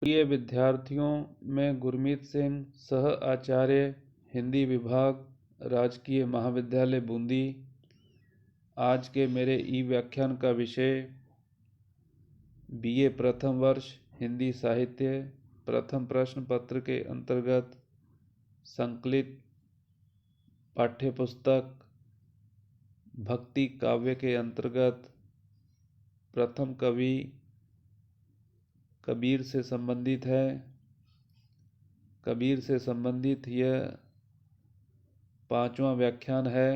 प्रिय विद्यार्थियों, मैं गुरमीत सिंह, सह आचार्य हिंदी विभाग, राजकीय महाविद्यालय बूंदी। आज के मेरे ई व्याख्यान का विषय बीए प्रथम वर्ष हिंदी साहित्य प्रथम प्रश्न पत्र के अंतर्गत संकलित पाठ्यपुस्तक भक्ति काव्य के अंतर्गत प्रथम कवि कबीर से संबंधित है। कबीर से संबंधित यह 5वां व्याख्यान है।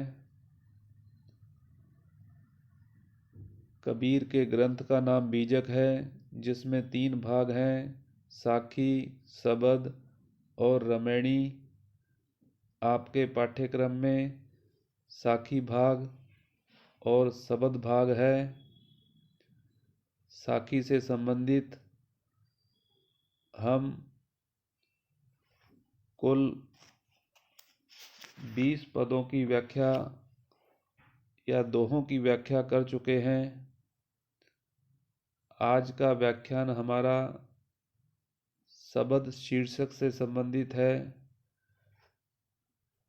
कबीर के ग्रंथ का नाम बीजक है, जिसमें 3 भाग हैं, साखी, सबद और रमैणी। आपके पाठ्यक्रम में साखी भाग और सबद भाग है। साखी से संबंधित हम कुल 20 पदों की व्याख्या या दोहों की व्याख्या कर चुके हैं। आज का व्याख्यान हमारा सबद शीर्षक से संबंधित है,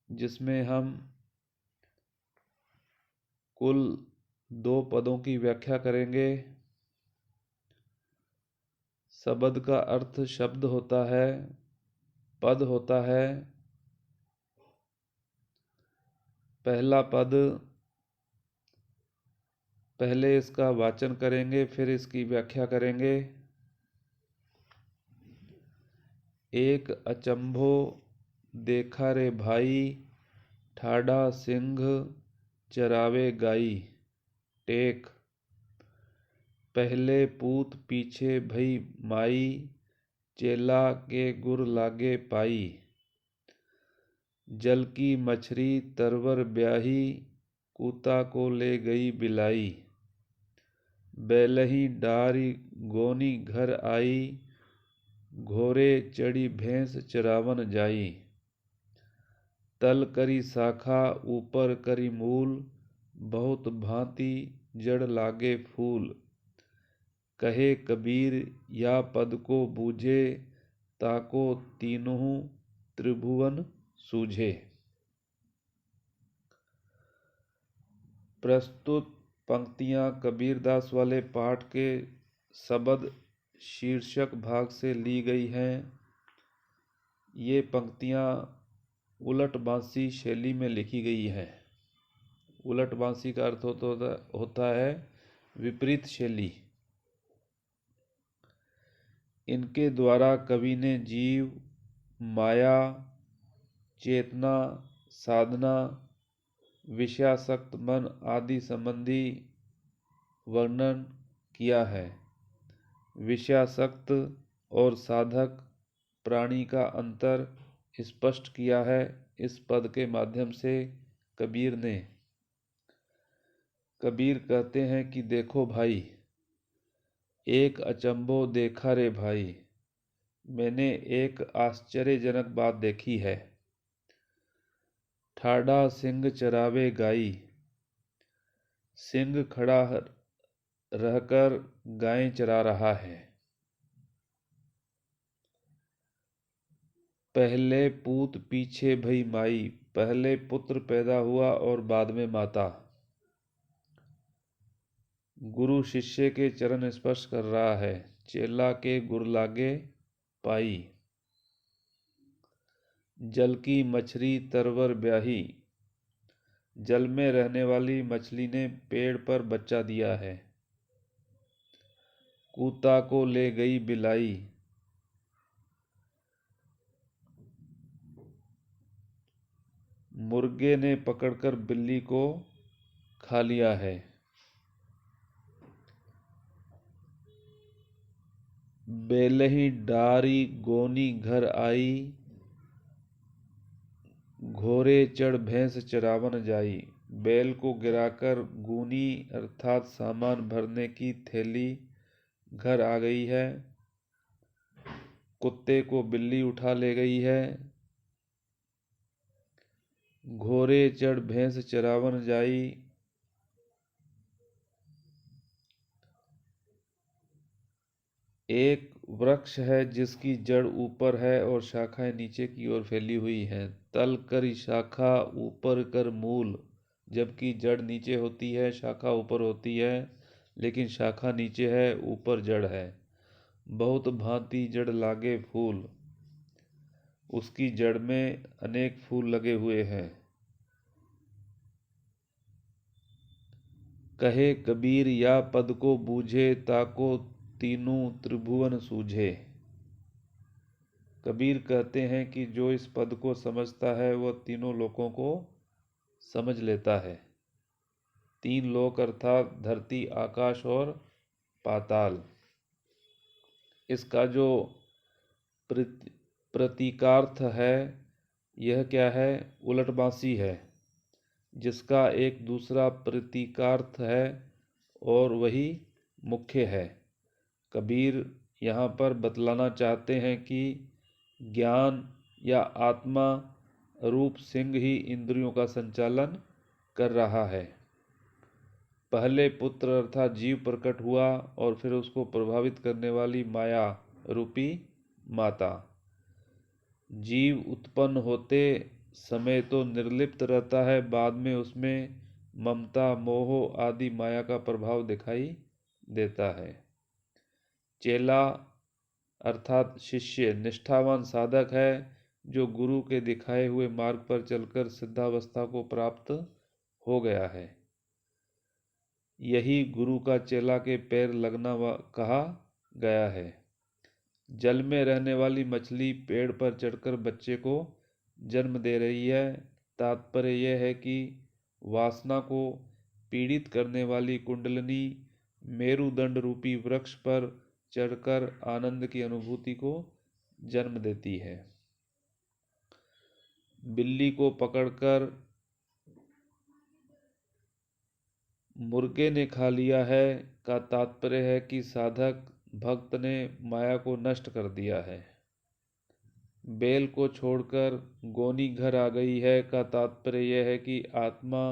जिसमें हम कुल 2 पदों की व्याख्या करेंगे। सबद का अर्थ शब्द होता है, पद होता है। पहला पद, पहले इसका वाचन करेंगे, फिर इसकी व्याख्या करेंगे। एक अचंभो देखा रे भाई, ठाडा सिंह चरावे गाई। टेक। पहले पूत पीछे भई माई, चेला के गुर लागे पाई। जल की मछली तरवर ब्याही, कूता को ले गई बिलाई। बैलही डारी गोनी घर आई, घोरे चढ़ी भैंस चरावन जाई। तल करी शाखा ऊपर करी मूल, बहुत भांति जड़ लागे फूल। कहे कबीर या पद को बूझे, ताको तीनों त्रिभुवन सूझे। प्रस्तुत पंक्तियां कबीरदास वाले पाठ के सबद शीर्षक भाग से ली गई हैं। ये पंक्तियां उलट बांसी शैली में लिखी गई हैं। उलट बांसी का अर्थ होता है विपरीत शैली। इनके द्वारा कवि ने जीव, माया, चेतना, साधना, विषयासक्त मन आदि संबंधी वर्णन किया है। विषयासक्त और साधक प्राणी का अंतर स्पष्ट किया है इस पद के माध्यम से कबीर ने। कबीर कहते हैं कि देखो भाई, एक अचंभो देखा रे भाई, मैंने एक आश्चर्यजनक बात देखी है। ठाडा सिंह चरावे गाई, सिंह खड़ा रहकर गायें चरा रहा है। पहले पूत पीछे भई माई, पहले पुत्र पैदा हुआ और बाद में माता। गुरु शिष्य के चरण स्पर्श कर रहा है। चेला के गुर लागे पाई। जल की मछली तरवर ब्याही, जल में रहने वाली मछली ने पेड़ पर बच्चा दिया है। कूता को ले गई बिलाई, मुर्गे ने पकड़कर बिल्ली को खा लिया है। बेलही डारी गोनी घर आई, घोड़े चढ़ भैंस चरावन जाई। बैल को गिराकर गूनी अर्थात सामान भरने की थैली घर आ गई है। कुत्ते को बिल्ली उठा ले गई है। घोड़े चढ़ भैंस चरावन जाई। एक वृक्ष है जिसकी जड़ ऊपर है और शाखाएं नीचे की ओर फैली हुई हैं। तल कर शाखा ऊपर कर मूल, जबकि जड़ नीचे होती है, शाखा ऊपर होती है, लेकिन शाखा नीचे है, ऊपर जड़ है। बहुत भांति जड़ लागे फूल, उसकी जड़ में अनेक फूल लगे हुए हैं। कहे कबीर या पद को बूझे, ताको तीनों त्रिभुवन सूझे। कबीर कहते हैं कि जो इस पद को समझता है वह तीनों लोकों को समझ लेता है। तीन लोक अर्थात धरती, आकाश और पाताल। इसका जो प्रतीकार्थ है यह क्या है? उलटबांसी है, जिसका एक दूसरा प्रतीकार्थ है और वही मुख्य है। कबीर यहाँ पर बतलाना चाहते हैं कि ज्ञान या आत्मा रूप सिंह ही इंद्रियों का संचालन कर रहा है। पहले पुत्र अर्थात जीव प्रकट हुआ और फिर उसको प्रभावित करने वाली माया रूपी माता। जीव उत्पन्न होते समय तो निर्लिप्त रहता है, बाद में उसमें ममता, मोह आदि माया का प्रभाव दिखाई देता है। चेला अर्थात शिष्य निष्ठावान साधक है, जो गुरु के दिखाए हुए मार्ग पर चलकर सिद्धावस्था को प्राप्त हो गया है। यही गुरु का चेला के पैर लगना कहा गया है। जल में रहने वाली मछली पेड़ पर चढ़कर बच्चे को जन्म दे रही है। तात्पर्य यह है कि वासना को पीड़ित करने वाली कुंडलिनी मेरुदंड रूपी वृक्ष पर चढ़कर आनंद की अनुभूति को जन्म देती है। बिल्ली को पकड़कर मुर्गे ने खा लिया है का तात्पर्य है कि साधक भक्त ने माया को नष्ट कर दिया है। बैल को छोड़कर गोनी घर आ गई है का तात्पर्य यह है कि आत्मा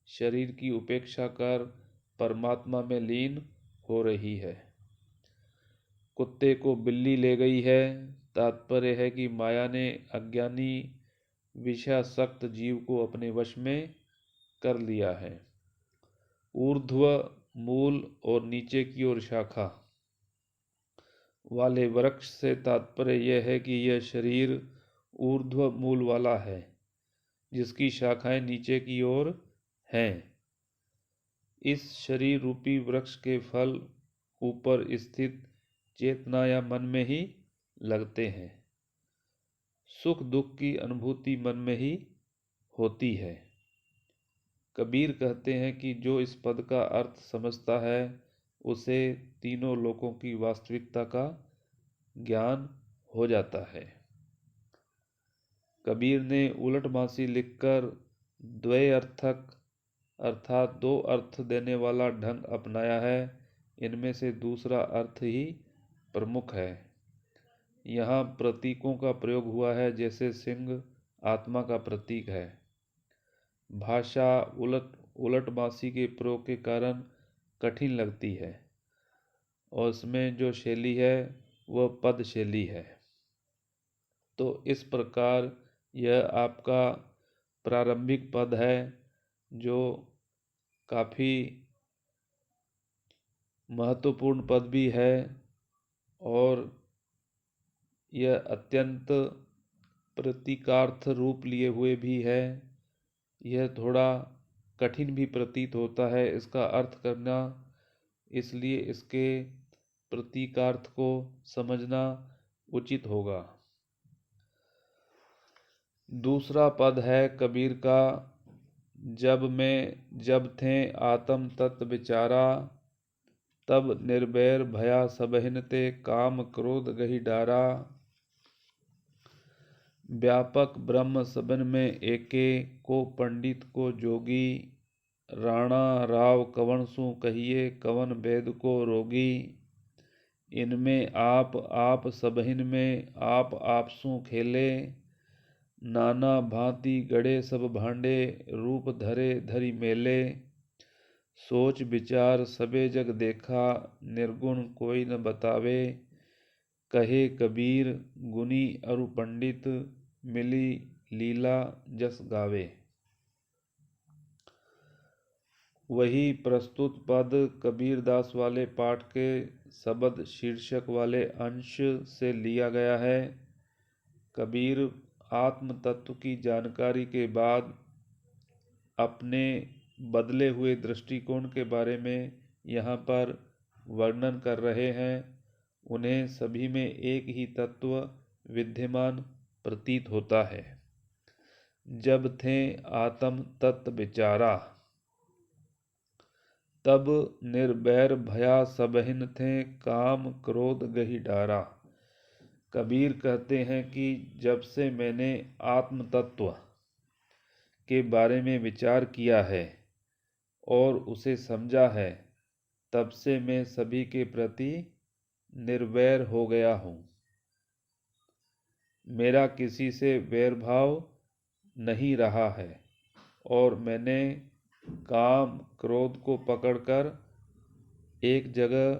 शरीर की उपेक्षा कर परमात्मा में लीन हो रही है। कुत्ते को बिल्ली ले गई है, तात्पर्य है कि माया ने अज्ञानी विषयासक्त जीव को अपने वश में कर लिया है। ऊर्ध्व मूल और नीचे की ओर शाखा वाले वृक्ष से तात्पर्य यह है कि यह शरीर ऊर्ध्व मूल वाला है, जिसकी शाखाएं नीचे की ओर हैं। इस शरीर रूपी वृक्ष के फल ऊपर स्थित चेतना या मन में ही लगते हैं। सुख दुख की अनुभूति मन में ही होती है। कबीर कहते हैं कि जो इस पद का अर्थ समझता है उसे तीनों लोकों की वास्तविकता का ज्ञान हो जाता है। कबीर ने उलटबांसी लिखकर द्वयर्थक अर्थात दो अर्थ देने वाला ढंग अपनाया है। इनमें से दूसरा अर्थ ही प्रमुख है। यहाँ प्रतीकों का प्रयोग हुआ है, जैसे सिंह आत्मा का प्रतीक है। भाषा उलटबांसी के प्रयोग के कारण कठिन लगती है और इसमें जो शैली है वह पद शैली है। तो इस प्रकार यह आपका प्रारंभिक पद है, जो काफ़ी महत्वपूर्ण पद भी है और यह अत्यंत प्रतीकार्थ रूप लिए हुए भी है। यह थोड़ा कठिन भी प्रतीत होता है इसका अर्थ करना, इसलिए इसके प्रतीकार्थ को समझना उचित होगा। दूसरा पद है कबीर का, जब थे आत्म तत्व विचारा, तब निर्भय भया सबहिन ते, काम क्रोध गही डारा। व्यापक ब्रह्म सबन में एके, को पंडित को जोगी, राणा राव कवन सु कहिए, कवन वेद को रोगी। इनमें आप सबहिन में आप सु खेले, नाना भांति गढ़े सब भांडे, रूप धरे धरि मेले। सोच विचार सबे जग देखा, निर्गुण कोई न बतावे, कहे कबीर गुनी अरु पंडित, मिली लीला जस गावे। वही प्रस्तुत पद कबीरदास वाले पाठ के शब्द शीर्षक वाले अंश से लिया गया है। कबीर आत्म तत्व की जानकारी के बाद अपने बदले हुए दृष्टिकोण के बारे में यहाँ पर वर्णन कर रहे हैं। उन्हें सभी में एक ही तत्व विद्यमान प्रतीत होता है। जब थे आत्म तत्व विचारा, तब निर्भय भया सबहिन थे, काम क्रोध गही डारा। कबीर कहते हैं कि जब से मैंने आत्म तत्व के बारे में विचार किया है और उसे समझा है, तब से मैं सभी के प्रति निर्वैर हो गया हूँ। मेरा किसी से वैरभाव नहीं रहा है और मैंने काम क्रोध को पकड़कर एक जगह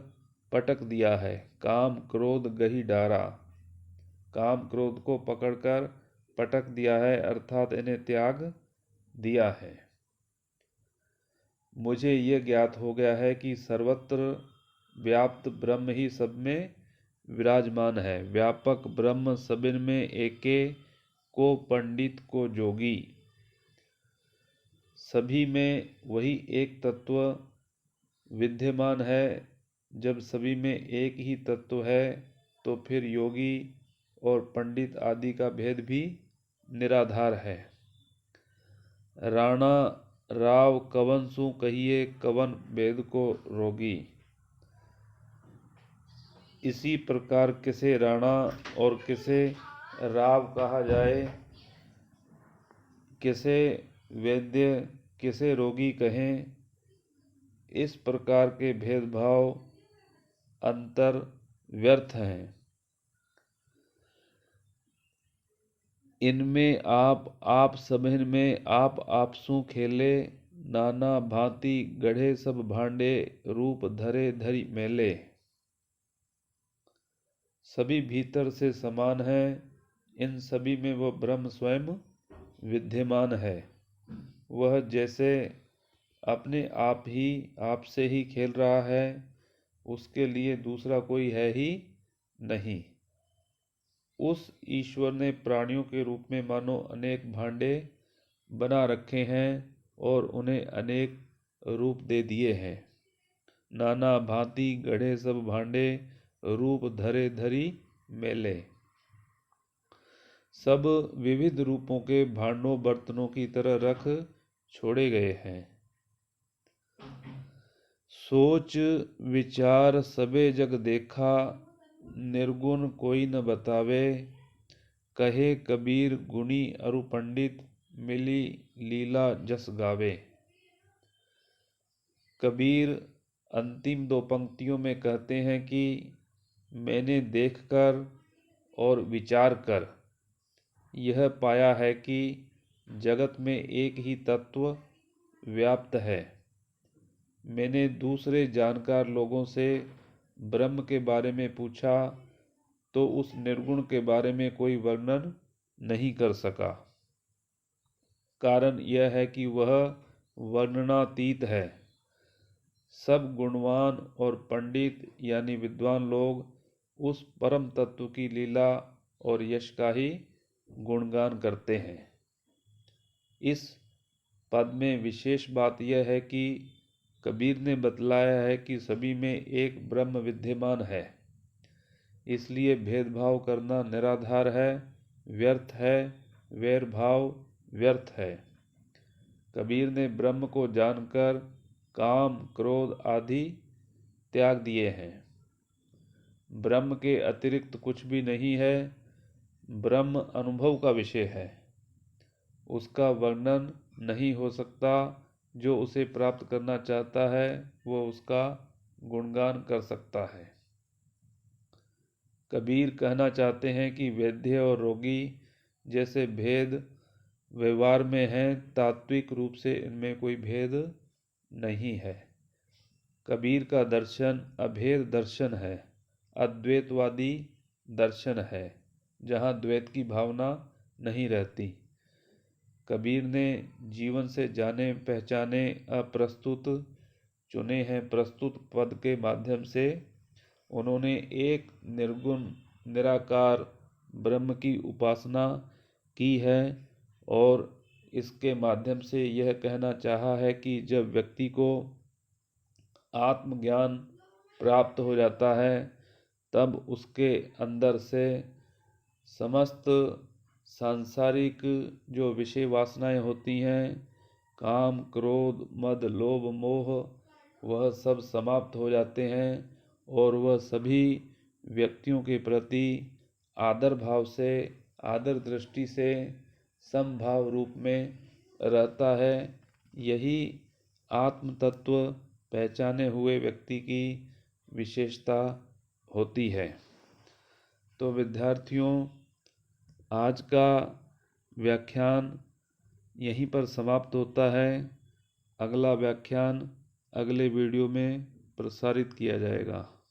पटक दिया है। काम क्रोध गही डारा, काम क्रोध को पकड़कर पटक दिया है, अर्थात इन्हें त्याग दिया है। मुझे ये ज्ञात हो गया है कि सर्वत्र व्याप्त ब्रह्म ही सब में विराजमान है। व्यापक ब्रह्म सबिन में एके, को पंडित को जोगी। सभी में वही एक तत्व विद्यमान है। जब सभी में एक ही तत्व है तो फिर योगी और पंडित आदि का भेद भी निराधार है। राणा राव कवन सु कहिए, कवन वेद को रोगी। इसी प्रकार किसे राणा और किसे राव कहा जाए, किसे वैद्य किसे रोगी कहें, इस प्रकार के भेदभाव अंतर व्यर्थ हैं। इनमें आप सबहिन में आप आपसु खेले, नाना भांति गढ़े सब भांडे, रूप धरे धरि मेले। सभी भीतर से समान हैं। इन सभी में वह ब्रह्म स्वयं विद्यमान है। वह जैसे अपने आप से ही खेल रहा है, उसके लिए दूसरा कोई है ही नहीं। उस ईश्वर ने प्राणियों के रूप में मानो अनेक भांडे बना रखे हैं और उन्हें अनेक रूप दे दिए हैं। नाना भांति गढ़े सब भांडे, रूप धरे धरि मेले। सब विविध रूपों के भांडों बर्तनों की तरह रख छोड़े गए हैं। सोच विचार सबे जग देखा, निर्गुण कोई न बतावे। कहे कबीर गुणी अरु पंडित, मिली लीला जस गावे। कबीर अंतिम दो पंक्तियों में कहते हैं कि मैंने देखकर और विचार कर यह पाया है कि जगत में एक ही तत्व व्याप्त है। मैंने दूसरे जानकार लोगों से ब्रह्म के बारे में पूछा तो उस निर्गुण के बारे में कोई वर्णन नहीं कर सका। कारण यह है कि वह वर्णनातीत है। सब गुणवान और पंडित यानी विद्वान लोग उस परम तत्व की लीला और यश का ही गुणगान करते हैं। इस पद में विशेष बात यह है कि कबीर ने बतलाया है कि सभी में एक ब्रह्म विद्यमान है, इसलिए भेदभाव करना निराधार है, व्यर्थ है, वैर भाव व्यर्थ है। कबीर ने ब्रह्म को जानकर काम क्रोध आदि त्याग दिए हैं। ब्रह्म के अतिरिक्त कुछ भी नहीं है। ब्रह्म अनुभव का विषय है, उसका वर्णन नहीं हो सकता। जो उसे प्राप्त करना चाहता है वो उसका गुणगान कर सकता है। कबीर कहना चाहते हैं कि वैद्य और रोगी जैसे भेद व्यवहार में हैं, तात्विक रूप से इनमें कोई भेद नहीं है। कबीर का दर्शन अभेद दर्शन है। अद्वैतवादी दर्शन है, जहाँ द्वैत की भावना नहीं रहती। कबीर ने जीवन से जाने पहचाने अप्रस्तुत चुने हैं प्रस्तुत पद के माध्यम से। उन्होंने एक निर्गुण निराकार ब्रह्म की उपासना की है और इसके माध्यम से यह कहना चाहा है कि जब व्यक्ति को आत्मज्ञान प्राप्त हो जाता है तब उसके अंदर से समस्त सांसारिक जो विषय वासनाएं होती हैं, काम क्रोध मद लोभ मोह, वह सब समाप्त हो जाते हैं और वह सभी व्यक्तियों के प्रति आदर भाव से, आदर दृष्टि से समभाव रूप में रहता है। यही आत्म तत्व पहचाने हुए व्यक्ति की विशेषता होती है। तो विद्यार्थियों, आज का व्याख्यान यहीं पर समाप्त होता है। अगला व्याख्यान अगले वीडियो में प्रसारित किया जाएगा।